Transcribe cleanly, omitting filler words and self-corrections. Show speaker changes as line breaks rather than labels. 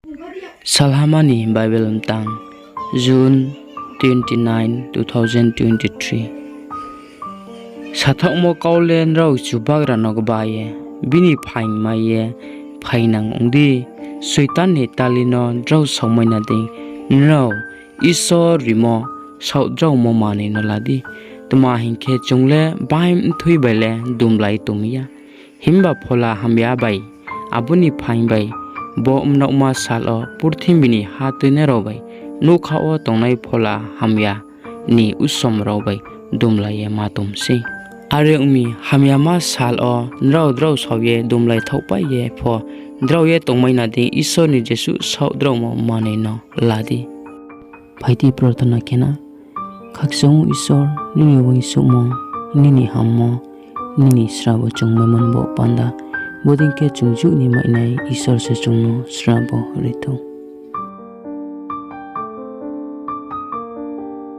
Salhamani Bible tang June 29, 2023. Sathak mo kaulen rau chubagra nogbaye bini phain maye phainang ongdi suitan ni talino rau somaina ding rau isor rimo saudrau mo mane noladi tuma hinkhe chungle baim thui baile dumlai tumiya himba phola hamya bai abuni phain bai bo umnokma salo purthimini hatine robai nukhao tongnai phola hamya ni usom robai dumlai matumsi are umi hamya ma sal o nrau drau sawie dumlai thokpa ye pho drau ye tongmaina de isor ni jesu saudrau mo mane no ladi phaiti prarthana kena khakjong isor nini wai sumo nini hammo nini srabo chungmemon bo panda bodingke chungju ni mainai isor se chungno srabo ritu